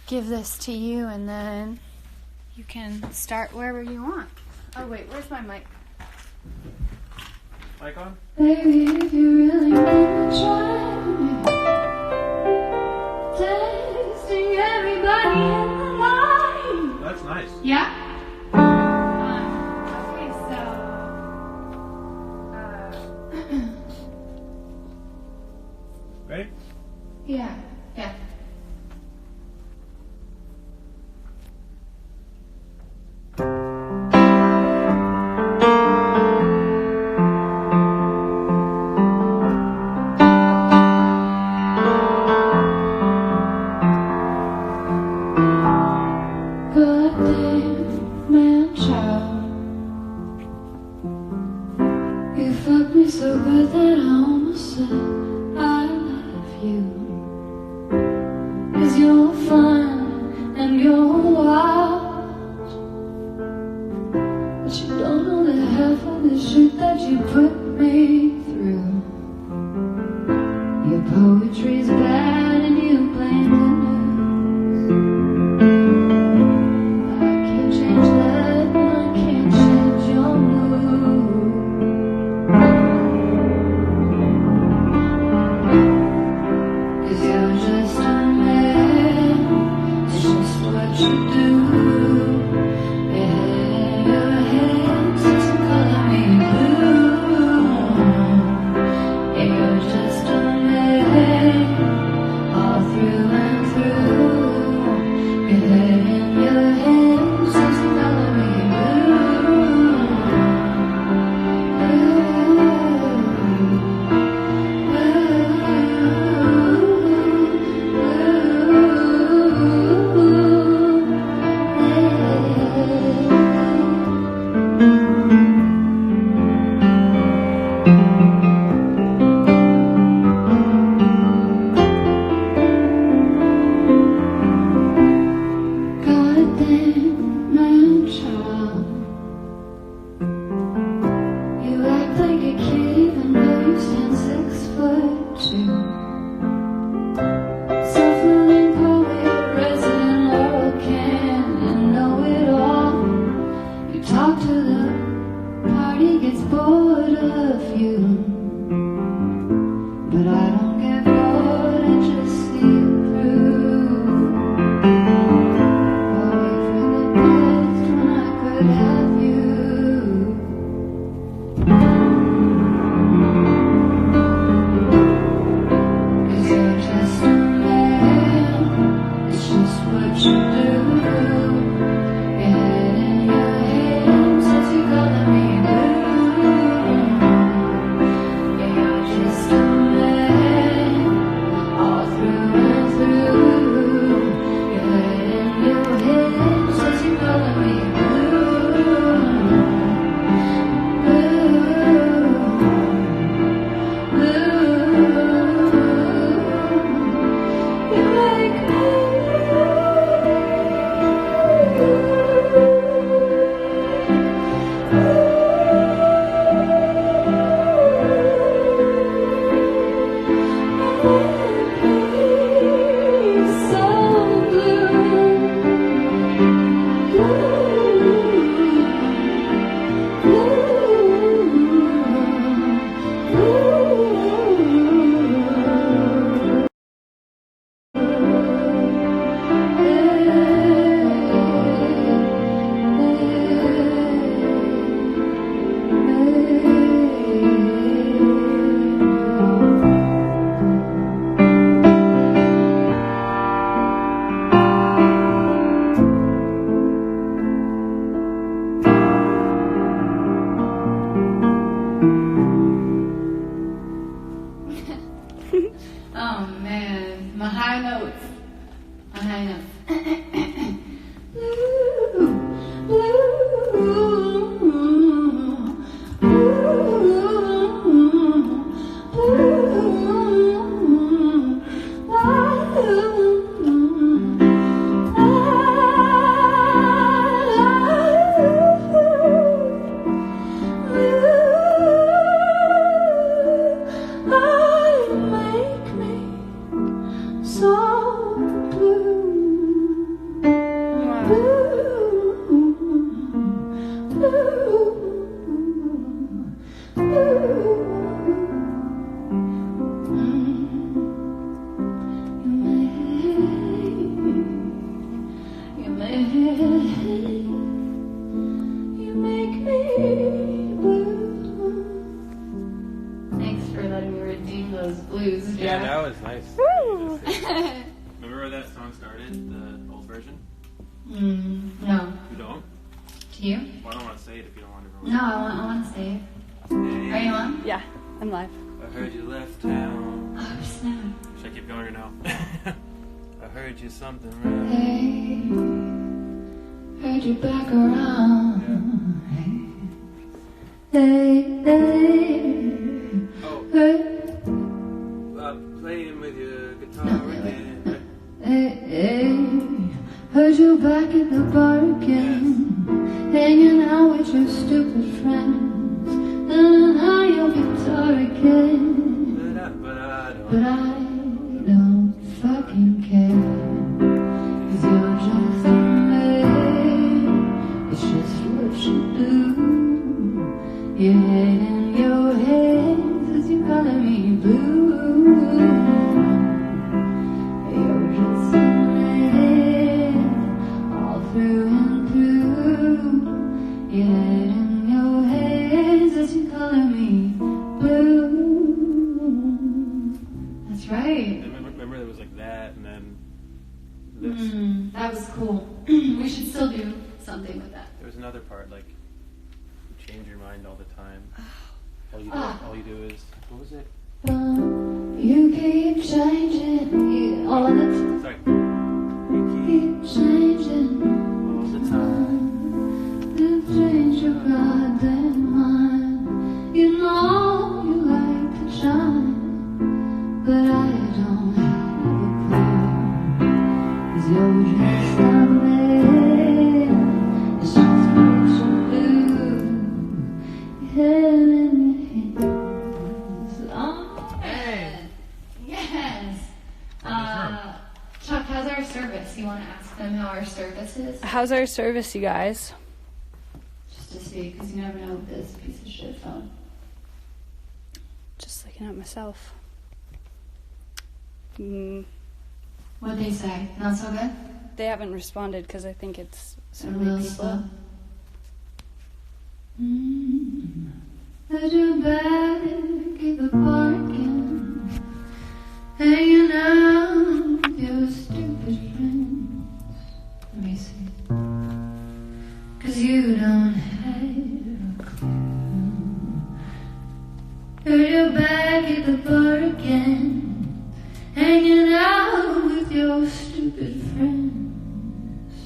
give this to you, and then you can start wherever you want. Oh, wait, where's my mic? Mic on? Baby, if you really want to try me, testing everybody in my life. That's nice. Yeah? Okay, so, Ready? yeah. Goddamn man child, you fucked me so good that I almost said I love you. 'Cause you're fun and you're wild, but you don't know the half of the shit that you put me through. Your poetry's bad and you blame the news. Oh man, my high notes. My high notes. So blue. that song started, the old version? No. You don't? Do you? Well, I don't want to say it if you don't want to. No, I want to say it. Hey, Are you on? Yeah, I'm live. I heard you left town. Oh, snap. Should I keep going or no? I heard you something right. Hey, heard you back around. Hey, hey. Oh, Hey, playing with your guitar again. hey. Heard you back at the bar again. Hanging out with your stupid friends. And now your guitar again. But I don't. But I don't fucking care. 'Cause you're just a man. It's just what you do. Your head in your hands as you calling me blue. You're just a man, all through and through. Your head in your hands as you calling me blue. That's right. And remember there was like that and then this. That was cool. We should still do something with that. There was another part like you change your mind all the time. All you do is what was it? You keep changing all the time. Sorry. Keep changing All the time. to change your goddamn mind. You know you like to shine, but I don't have a clue. 'Cause you're just a man. It's just what you do. Your head in your hands. Oh, man. Yes. Chuck, how's our service? You want to ask them how our service is? How's our service, you guys? Just to see, because you never know with this piece of shit phone. Just looking at myself. What'd they say? Not so good? They haven't responded because I think it's so They're many real people. slow. At your back at the parking, hanging out with your stupid friends. Let me see. 'Cause you don't have a clue. At your back at the bar again, hanging out with your stupid friends.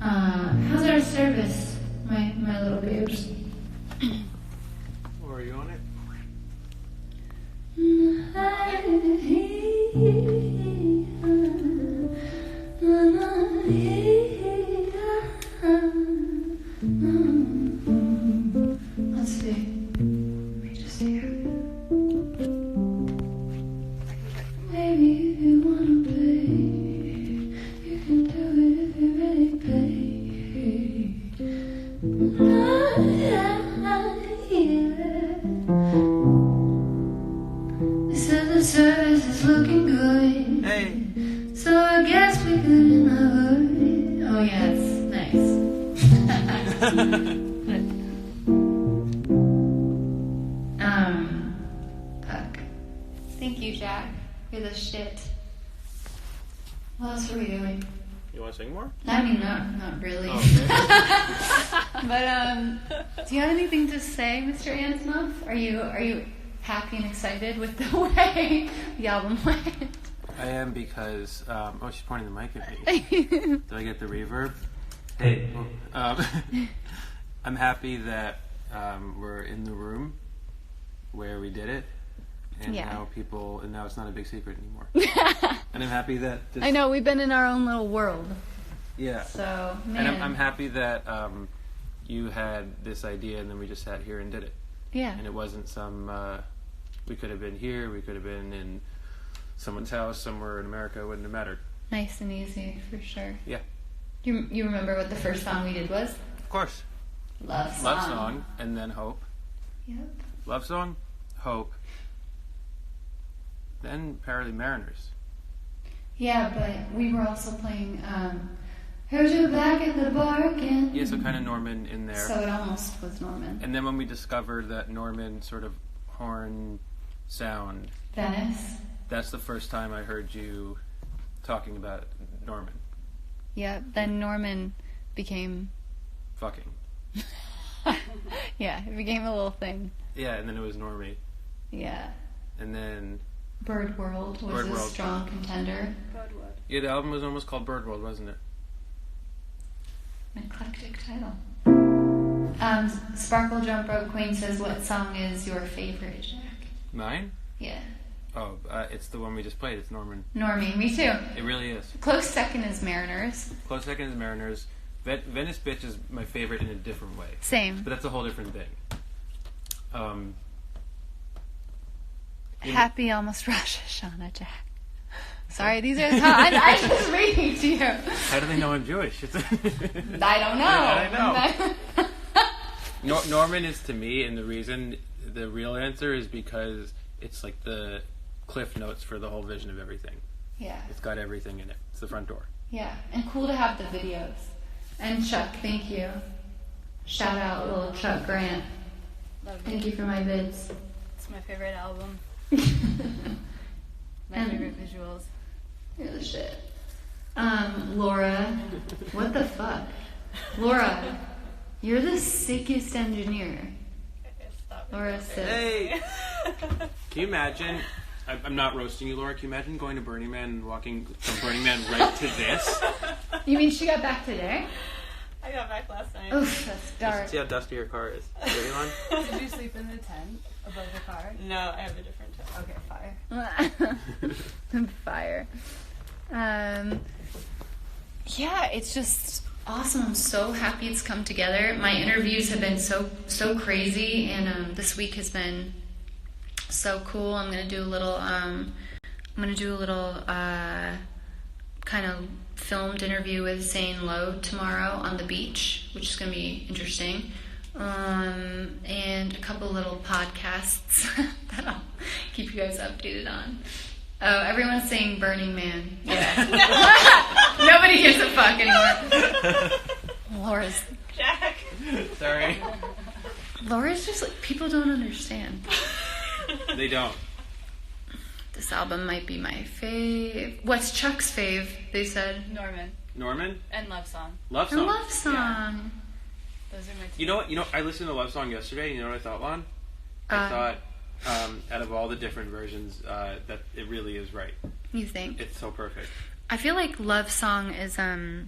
How's our service, my little babes? Or are you on it? Let's see. Let me just hear. Maybe if you wanna pay, you can do it if you really pay. They said the service is looking good. Hey. So I guess we could in the hood. Oh yeah, it's nice. Fuck. Thank you, Jack. You're the shit. What else are we doing? You want to sing more? I mean, not really. Oh, okay. But do you have anything to say, Mr. Antonoff? Are you happy and excited with the way the album went? I am because she's pointing the mic at me. Do I get the reverb? Hey. I'm happy that we're in the room where we did it, and now it's not a big secret anymore. And I'm happy that I know, we've been in our own little world. Yeah. So, man. And I'm happy that you had this idea, and then we just sat here and did it. Yeah. And it wasn't some. We could have been here. We could have been in someone's house somewhere in America. It wouldn't have mattered. Nice and easy, for sure. Yeah. You remember what the first song we did was? Of course. Love Song. Love Song, and then Hope. Yep. Love Song, Hope, then Apparently Mariners. Yeah, but we were also playing Heard You Back at the Bar Again. Yeah, so kind of Norman in there. So it almost was Norman. And then when we discovered that Norman sort of horn sound, Venice. that's the first time I heard you talking about Norman. Yeah, then Norman became... Fucking. Yeah, it became a little thing. Yeah, and then it was Normie. Yeah. And then... Bird World was a strong contender. Birdwood. Yeah, the album was almost called Bird World, wasn't it? An eclectic title. Sparkle Jump Rope Queen says, what song is your favorite, Jack? Mine? Yeah. Oh, it's the one we just played. It's Norman. Normie, me too. It really is. Close second is Mariners. Close second is Mariners. Venice Bitch is my favorite in a different way. Same. But that's a whole different thing. Happy almost Rosh Hashanah, Jack. Sorry, these are the times. I'm just reading to you. How do they know I'm Jewish? I don't know. I know. Norman is to me, and the real answer is because it's like the cliff notes for the whole vision of everything. Yeah. It's got everything in it. It's the front door. Yeah, and cool to have the videos. And Chuck, thank you. Shout out little Chuck Grant. Thank you for my vids. It's my favorite album. My favorite visuals. You're the shit. Laura, what the fuck? Laura, you're the sickest engineer. Laura said. Hey! Can you imagine? I'm not roasting you, Laura. Can you imagine going to Burning Man and walking from Burning Man right to this? You mean she got back today? I got back last night. Oof, that's dark. See how dusty your car is. Ready, Lon? Did you sleep in the tent above the car? No, I have a different tone. Okay, fire. Fire. Yeah, it's just Awesome. I'm so happy it's come together. My interviews have been so crazy, and this week has been so cool. I'm gonna do a little kind of filmed interview with Zane Lowe tomorrow on the beach, which is gonna be interesting. And a couple little podcasts that I'll keep you guys updated on. Oh, everyone's saying Burning Man. Yeah. Nobody gives a fuck anymore. Laura's... Jack. Sorry. Laura's just like, people don't understand. They don't. This album might be my fave. What's Chuck's fave? They said. Norman? And Love Song. Love A Song. love song. Yeah. Those are my two. You know what? I listened to Love Song yesterday. You know what I thought, Lon? I thought, out of all the different versions, that it really is right. You think? It's so perfect. I feel like Love Song is the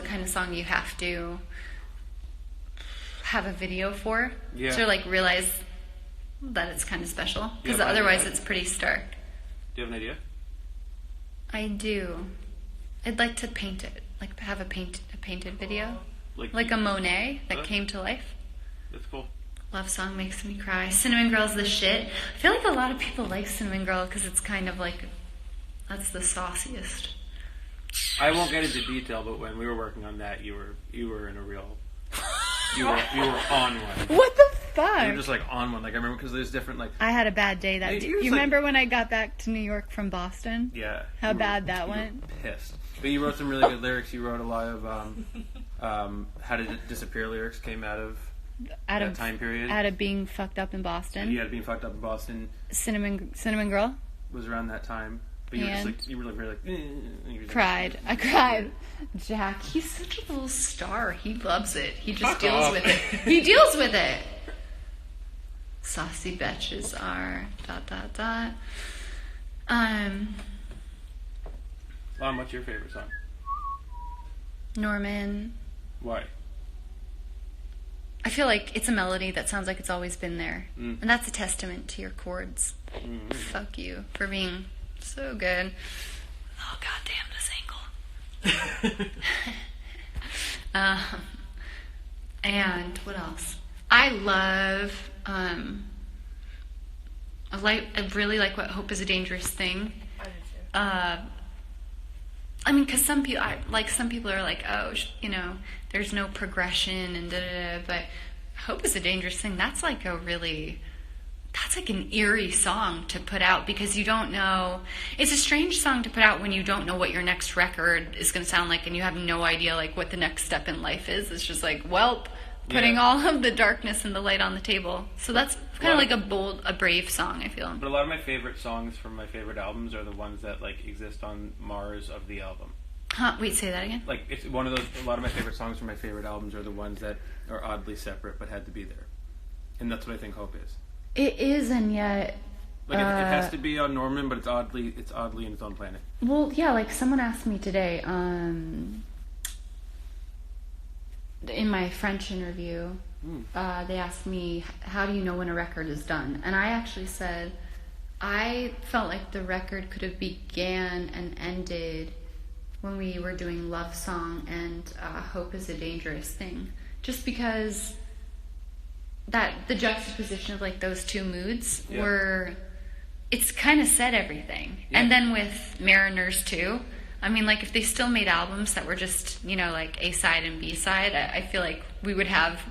kind of song you have to have a video for to like realize that it's kind of special, because otherwise it's pretty stark. Do you have an idea? I do. I'd like to paint it, like have a painted video, like a Monet that came to life. That's cool. Love Song makes me cry. Cinnamon Girl's the shit. I feel like a lot of people like Cinnamon Girl because it's kind of like, that's the sauciest. I won't get into detail, but when we were working on that, you were in a real, you were on one. What the fuck? You were just like on one. Like I remember because there's different like. I had a bad day that day. You remember when I got back to New York from Boston? Yeah. How bad that went? You were pissed. But you wrote some really good lyrics. You wrote a lot of How Did It Disappear lyrics came out of that time period. Out of being fucked up in Boston. Yeah, being fucked up in Boston. Cinnamon Girl Was around that time. But you were just like, you were like very like. Cried. I cried. Jack, he's such a little star. He loves it. He just deals with it. He deals with it. Saucy bitches are ... Lon, what's your favorite song? Norman. Why? I feel like it's a melody that sounds like it's always been there. And that's a testament to your chords. Fuck you for being so good. Oh, goddamn, this ankle. And what else? I love, I really like What Hope is a Dangerous Thing. I do too. I mean, because some people are like, oh, there's no progression and da-da-da, but Hope is a Dangerous Thing. That's like an eerie song to put out because you don't know. It's a strange song to put out when you don't know what your next record is going to sound like and you have no idea like what the next step in life is. It's just like, well, putting all of the darkness and the light on the table. So that's kind of like a brave song, I feel. But a lot of my favorite songs from my favorite albums are the ones that like exist on Mars of the album. Huh? Wait, say that again? Like, it's one of those, a lot of my favorite songs from my favorite albums are the ones that are oddly separate but had to be there. And that's what I think Hope is. It is, and yet... Like, it has to be on Norman, but it's oddly in its own planet. Well, yeah, like someone asked me today, in my French interview, they asked me, how do you know when a record is done? And I actually said, I felt like the record could have began and ended when we were doing Love Song and Hope is a Dangerous Thing. Just because the juxtaposition of like those two moods it's kind of said everything. Yeah. And then with Mariners too, I mean, like if they still made albums that were just, like A side and B side, I feel like we would have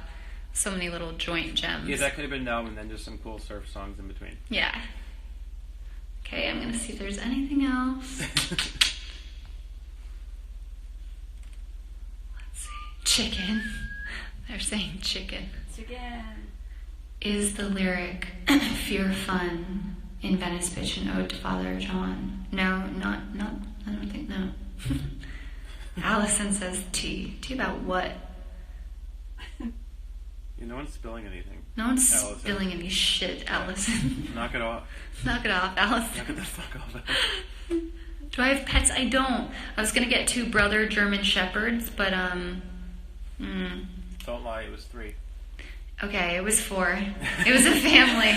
so many little joint gems. Yeah, that could have been Numb and then just some cool surf songs in between. Yeah. Okay, I'm gonna see if there's anything else. Let's see. Chicken. They're saying chicken. Chicken. Is the lyric "Fear Fun" in Venice Bitch an ode to Father John? No, not. I don't think no. Allison says tea. Tea about what? No one's spilling anything. No one's spilling any shit, Allison. Knock it off. Knock it off, Allison. Knock it the fuck off. Do I have pets? I don't. I was gonna get 2 brother German shepherds, but Don't lie, it was 3. Okay, it was 4. It was a family.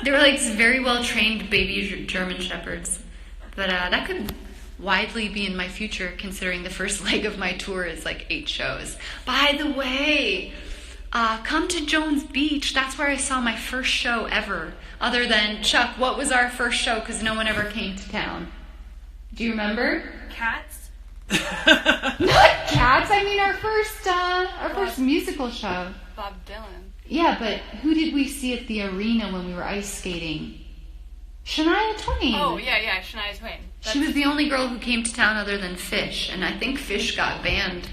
They were like very well trained baby German shepherds, but that could widely be in my future, considering the first leg of my tour is like 8 shows. By the way, come to Jones Beach. That's where I saw my first show ever. Other than Chuck, what was our first show? Because no one ever came to town. Do you remember? Cats? Not Cats. I mean our first musical show. Bob Dylan. Yeah, but who did we see at the arena when we were ice skating? Shania Twain. Oh, yeah, Shania Twain. She was the only girl who came to town other than Fish, and I think Fish got banned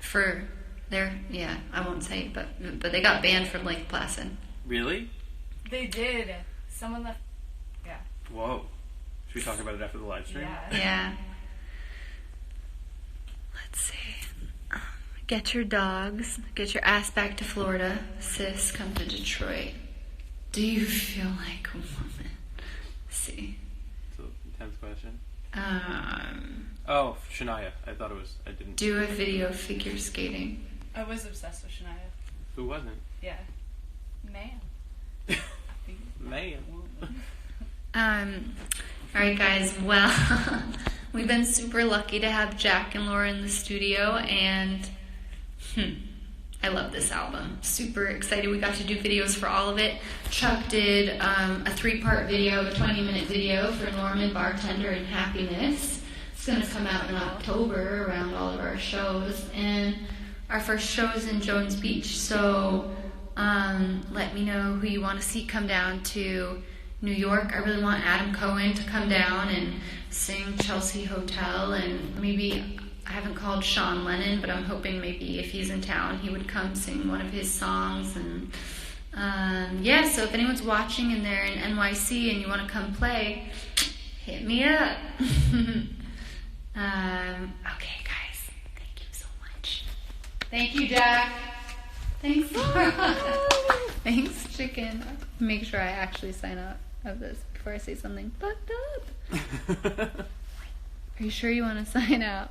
for their, I won't say, but they got banned from Lake Placid. Really? They did. Someone left. Yeah. Whoa. Should we talk about it after the live stream? Yeah. Let's see. Get your dogs. Get your ass back to Florida. Sis, come to Detroit. Do you feel like a woman? See. It's an intense question. Oh, Shania. I didn't. Do a video figure skating. I was obsessed with Shania. Who wasn't? Yeah. Man. Alright guys, well, we've been super lucky to have Jack and Laura in the studio, and I love this album. Super excited we got to do videos for all of it. Chuck did a 3-part video, a 20-minute video for Norman, Bartender, and Happiness. It's going to come out in October around all of our shows, and our first show is in Jones Beach, so let me know who you want to see come down to New York. I really want Adam Cohen to come down and sing Chelsea Hotel, and maybe, I haven't called Sean Lennon, but I'm hoping maybe if he's in town he would come sing one of his songs. And so if anyone's watching and they're in NYC and you want to come play, hit me up. Okay guys, thank you so much. Thank you, Jack. Thanks, Laura. Thanks, Chicken. Make sure I actually sign up of this before I say something fucked up. Are you sure you want to sign out?